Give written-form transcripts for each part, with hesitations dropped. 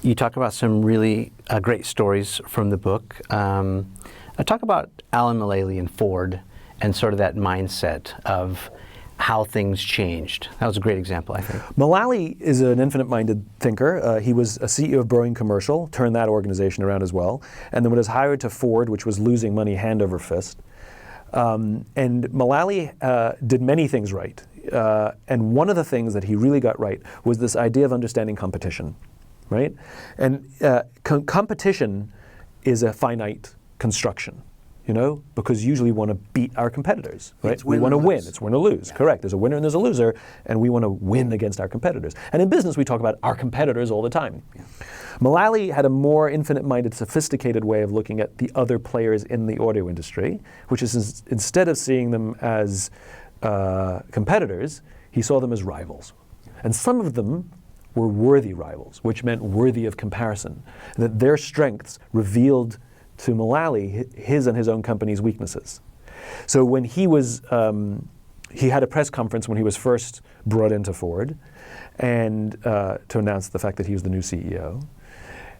You talk about some really great stories from the book. Talk about Alan Mulally and Ford and sort of that mindset of how things changed. That was a great example, I think. Mulally is an infinite-minded thinker. He was a CEO of Boeing Commercial, turned that organization around as well, and then was hired to Ford, which was losing money hand over fist. And Mulally did many things right. And one of the things that he really got right was this idea of understanding competition, right? And competition is a finite construction. Because usually we want to beat our competitors, right? We want to win. It's win or lose. Yeah. Correct. There's a winner and there's a loser, and we want to win against our competitors. And in business, we talk about our competitors all the time. Yeah. Mulally had a more infinite-minded, sophisticated way of looking at the other players in the audio industry, which is instead of seeing them as competitors, he saw them as rivals. And some of them were worthy rivals, which meant worthy of comparison, that their strengths revealed to Mulally his and his own company's weaknesses. So when he had a press conference when he was first brought into Ford, and to announce the fact that he was the new CEO.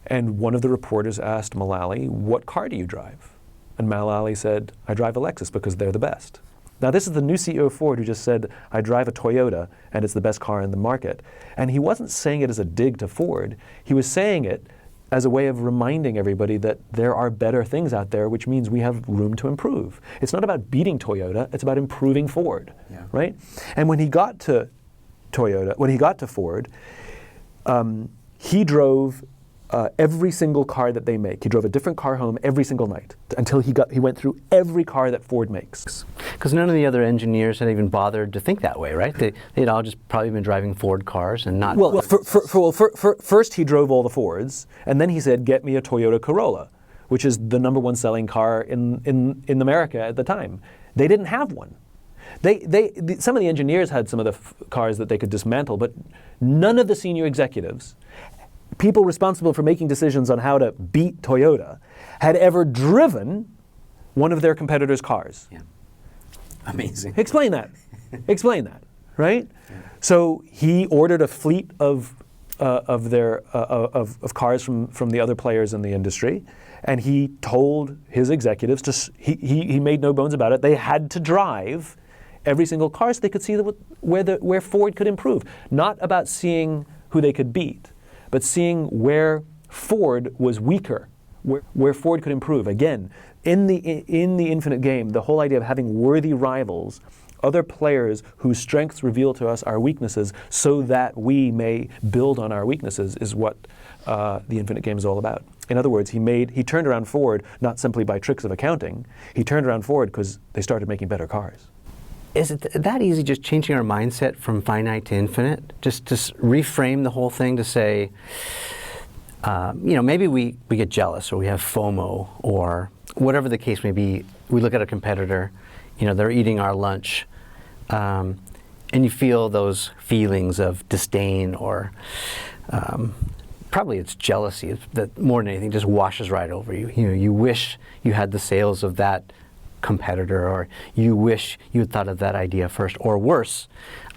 And one of the reporters asked Mulally, "What car do you drive?" And Mulally said, "I drive a Lexus because they're the best." Now this is the new CEO of Ford who just said, "I drive a Toyota and it's the best car in the market." And he wasn't saying it as a dig to Ford. He was saying it as a way of reminding everybody that there are better things out there, which means we have room to improve. It's not about beating Toyota, it's about improving Ford, right? And when he got to Ford, he drove every single car that they make. He drove a different car home every single night until he went through every car that Ford makes. Because none of the other engineers had even bothered to think that way, right? They'd all just probably been driving Ford cars and not... Well, first he drove all the Fords, and then he said, "Get me a Toyota Corolla," which is the number one selling car in America at the time. They didn't have one. Some of the engineers had some of the cars that they could dismantle, but none of the senior executives, people responsible for making decisions on how to beat Toyota, had ever driven one of their competitors' cars. Yeah. Amazing. Explain that. Explain that, right? Yeah. So he ordered a fleet of cars from the other players in the industry, and he told his executives he made no bones about it. They had to drive every single car so they could see where Ford could improve. Not about seeing who they could beat, but seeing where Ford was weaker, where Ford could improve. Again, in the infinite game, the whole idea of having worthy rivals, other players whose strengths reveal to us our weaknesses so that we may build on our weaknesses, is what the infinite game is all about. In other words, he turned around Ford not simply by tricks of accounting. He turned around Ford because they started making better cars. Is it that easy, just changing our mindset from finite to infinite? Just to reframe the whole thing to say, maybe we get jealous or we have FOMO or whatever the case may be. We look at a competitor, they're eating our lunch, and you feel those feelings of disdain or probably it's jealousy that more than anything just washes right over you. You wish you had the sales of that competitor, or you wish you had thought of that idea first, or worse.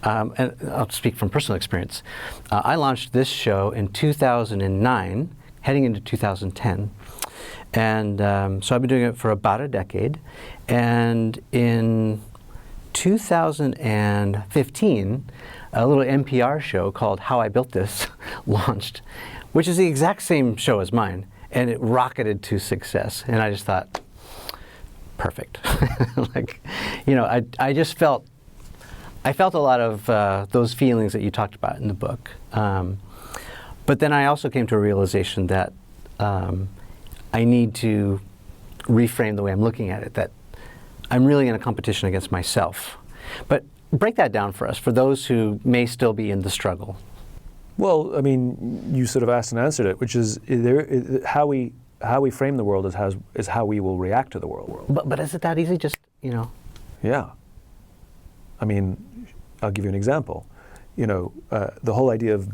And I'll speak from personal experience. I launched this show in 2009, heading into 2010. And so I've been doing it for about a decade. And in 2015, a little NPR show called How I Built This launched, which is the exact same show as mine. And it rocketed to success. And I just thought, perfect. I just felt a lot of those feelings that you talked about in the book. But then I also came to a realization that I need to reframe the way I'm looking at it, that I'm really in a competition against myself. But break that down for us, for those who may still be in the struggle. Well, you sort of asked and answered it, which is how we frame the world is how we will react to the world. But is it that easy? Just, Yeah. I'll give you an example. The whole idea of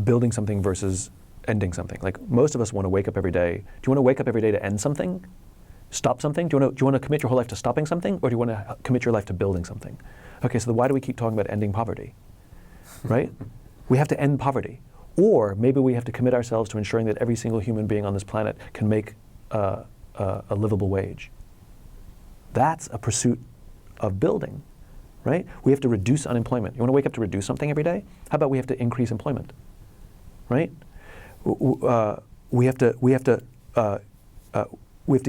building something versus ending something. Like, most of us want to wake up every day. Do you want to wake up every day to end something? Stop something? Do you want to commit your whole life to stopping something? Or do you want to commit your life to building something? Okay, so why do we keep talking about ending poverty? Right? We have to end poverty. Or maybe we have to commit ourselves to ensuring that every single human being on this planet can make a livable wage. That's a pursuit of building, right? We have to reduce unemployment. You want to wake up to reduce something every day? How about we have to increase employment, right? We have to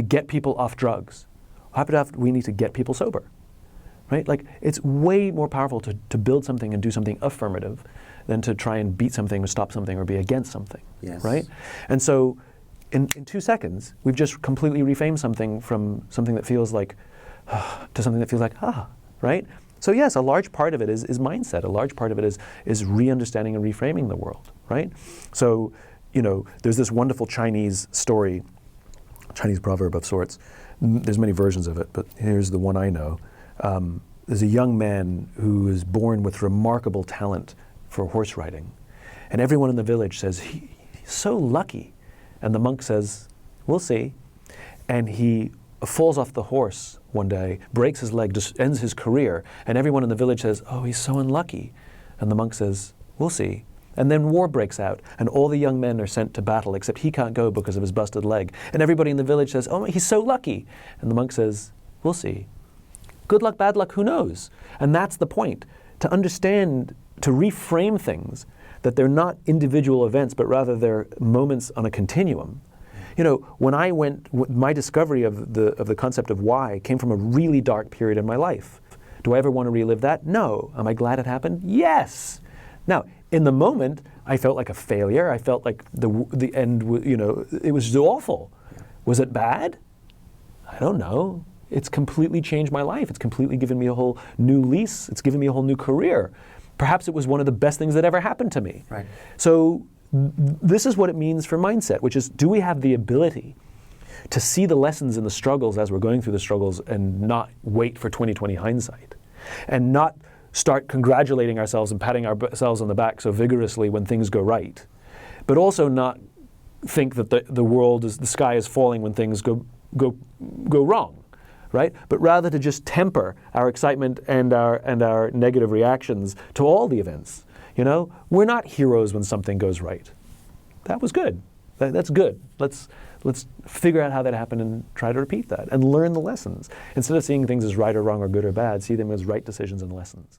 get people off drugs. How about we need to get people sober, right? Like, it's way more powerful to build something and do something affirmative than to try and beat something or stop something or be against something, right? And so in 2 seconds, we've just completely reframed something from something that feels like to something that feels like right? So yes, a large part of it is mindset. A large part of it is re-understanding and reframing the world, right? So, there's this wonderful Chinese story, Chinese proverb of sorts. There's many versions of it, but here's the one I know. There's a young man who is born with remarkable talent for horse riding. And everyone in the village says, he's so lucky. And the monk says, we'll see. And he falls off the horse one day, breaks his leg, just ends his career. And everyone in the village says, oh, he's so unlucky. And the monk says, we'll see. And then war breaks out, and all the young men are sent to battle, except he can't go because of his busted leg. And everybody in the village says, oh, he's so lucky. And the monk says, we'll see. Good luck, bad luck, who knows? And that's the point. To understand, to reframe things, that they're not individual events, but rather they're moments on a continuum. When I my discovery of the concept of why came from a really dark period in my life. Do I ever want to relive that? No. Am I glad it happened? Yes. Now, in the moment, I felt like a failure. I felt like the end, it was awful. Was it bad? I don't know. It's completely changed my life. It's completely given me a whole new lease. It's given me a whole new career. Perhaps it was one of the best things that ever happened to me. Right. So this is what it means for mindset, which is, do we have the ability to see the lessons in the struggles as we're going through the struggles and not wait for 20/20 hindsight, and not start congratulating ourselves and patting ourselves on the back so vigorously when things go right, but also not think that the sky is falling when things go wrong, right? But rather to just temper our excitement and our negative reactions to all the events. We're not heroes when something goes right. That was good. That's good. Let's figure out how that happened and try to repeat that and learn the lessons. Instead of seeing things as right or wrong or good or bad, see them as right decisions and lessons.